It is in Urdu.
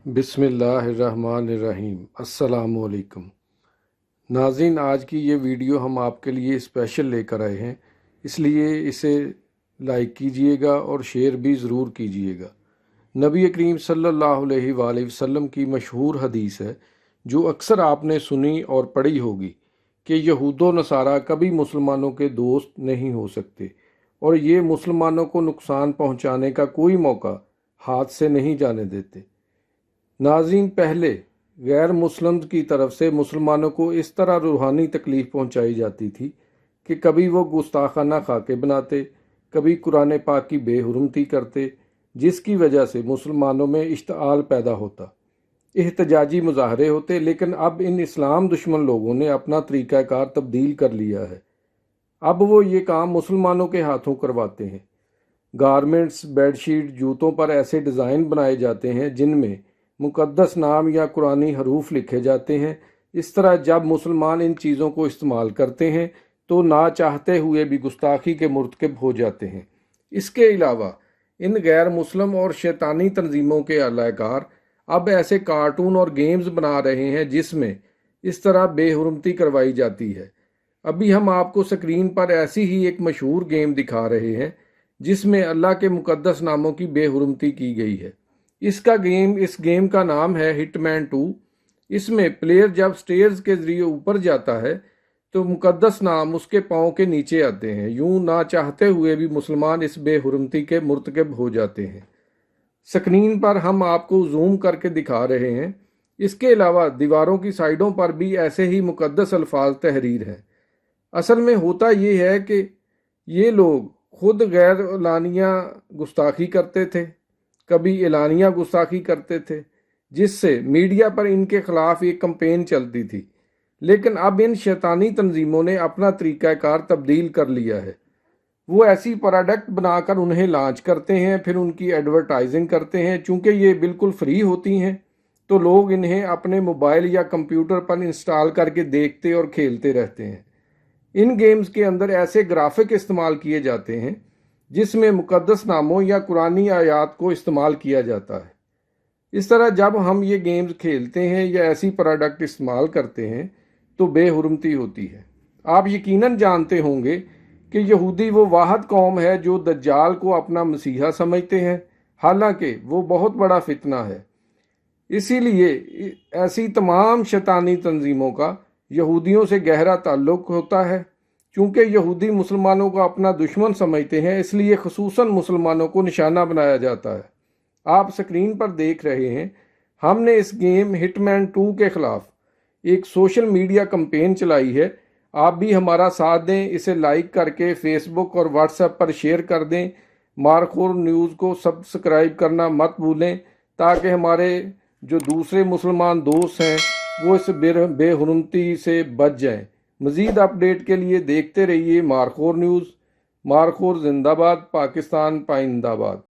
بسم اللہ الرحمن الرحیم۔ السلام علیکم ناظرین، آج کی یہ ویڈیو ہم آپ کے لیے اسپیشل لے کر آئے ہیں، اس لیے اسے لائک کیجئے گا اور شیئر بھی ضرور کیجئے گا۔ نبی کریم صلی اللہ علیہ وآلہ وسلم کی مشہور حدیث ہے جو اکثر آپ نے سنی اور پڑھی ہوگی کہ یہود و نصارہ کبھی مسلمانوں کے دوست نہیں ہو سکتے اور یہ مسلمانوں کو نقصان پہنچانے کا کوئی موقع ہاتھ سے نہیں جانے دیتے۔ ناظرین، پہلے غیر مسلم کی طرف سے مسلمانوں کو اس طرح روحانی تکلیف پہنچائی جاتی تھی کہ کبھی وہ گستاخانہ خاکے بناتے، کبھی قرآن پاک کی بے حرمتی کرتے، جس کی وجہ سے مسلمانوں میں اشتعال پیدا ہوتا، احتجاجی مظاہرے ہوتے۔ لیکن اب ان اسلام دشمن لوگوں نے اپنا طریقہ کار تبدیل کر لیا ہے۔ اب وہ یہ کام مسلمانوں کے ہاتھوں کرواتے ہیں۔ گارمنٹس، بیڈ شیٹ، جوتوں پر ایسے ڈیزائن بنائے جاتے ہیں جن میں مقدس نام یا قرآنی حروف لکھے جاتے ہیں۔ اس طرح جب مسلمان ان چیزوں کو استعمال کرتے ہیں تو نہ چاہتے ہوئے بھی گستاخی کے مرتکب ہو جاتے ہیں۔ اس کے علاوہ ان غیر مسلم اور شیطانی تنظیموں کے اعلی کار اب ایسے کارٹون اور گیمز بنا رہے ہیں جس میں اس طرح بے حرمتی کروائی جاتی ہے۔ ابھی ہم آپ کو سکرین پر ایسی ہی ایک مشہور گیم دکھا رہے ہیں جس میں اللہ کے مقدس ناموں کی بے حرمتی کی گئی ہے۔ اس گیم کا نام ہے ہٹ مین 2۔ اس میں پلیئر جب سٹیئرز کے ذریعے اوپر جاتا ہے تو مقدس نام اس کے پاؤں کے نیچے آتے ہیں۔ یوں نہ چاہتے ہوئے بھی مسلمان اس بے حرمتی کے مرتکب ہو جاتے ہیں۔ سکرین پر ہم آپ کو زوم کر کے دکھا رہے ہیں۔ اس کے علاوہ دیواروں کی سائیڈوں پر بھی ایسے ہی مقدس الفاظ تحریر ہیں۔ اصل میں ہوتا یہ ہے کہ یہ لوگ خود غیر اعلانیہ گستاخی کرتے تھے، کبھی اعلانیہ گستاخی کرتے تھے، جس سے میڈیا پر ان کے خلاف ایک کمپین چلتی تھی۔ لیکن اب ان شیطانی تنظیموں نے اپنا طریقہ کار تبدیل کر لیا ہے۔ وہ ایسی پروڈکٹ بنا کر انہیں لانچ کرتے ہیں، پھر ان کی ایڈورٹائزنگ کرتے ہیں۔ چونکہ یہ بالکل فری ہوتی ہیں تو لوگ انہیں اپنے موبائل یا کمپیوٹر پر انسٹال کر کے دیکھتے اور کھیلتے رہتے ہیں۔ ان گیمز کے اندر ایسے گرافک استعمال کیے جاتے ہیں جس میں مقدس ناموں یا قرآنی آیات کو استعمال کیا جاتا ہے۔ اس طرح جب ہم یہ گیمز کھیلتے ہیں یا ایسی پروڈکٹ استعمال کرتے ہیں تو بے حرمتی ہوتی ہے۔ آپ یقیناً جانتے ہوں گے کہ یہودی وہ واحد قوم ہے جو دجال کو اپنا مسیحا سمجھتے ہیں، حالانکہ وہ بہت بڑا فتنہ ہے۔ اسی لیے ایسی تمام شیطانی تنظیموں کا یہودیوں سے گہرا تعلق ہوتا ہے۔ چونکہ یہودی مسلمانوں کو اپنا دشمن سمجھتے ہیں، اس لیے خصوصاً مسلمانوں کو نشانہ بنایا جاتا ہے۔ آپ سکرین پر دیکھ رہے ہیں، ہم نے اس گیم ہٹ مین 2 کے خلاف ایک سوشل میڈیا کمپین چلائی ہے۔ آپ بھی ہمارا ساتھ دیں، اسے لائک کر کے فیس بک اور واٹس ایپ پر شیئر کر دیں۔ مارخور نیوز کو سبسکرائب کرنا مت بھولیں تاکہ ہمارے جو دوسرے مسلمان دوست ہیں وہ اس بے حرمتی سے بچ جائیں۔ مزید اپڈیٹ کے لیے دیکھتے رہیے مارخور نیوز۔ مارخور زندہ باد، پاکستان پائندہ باد۔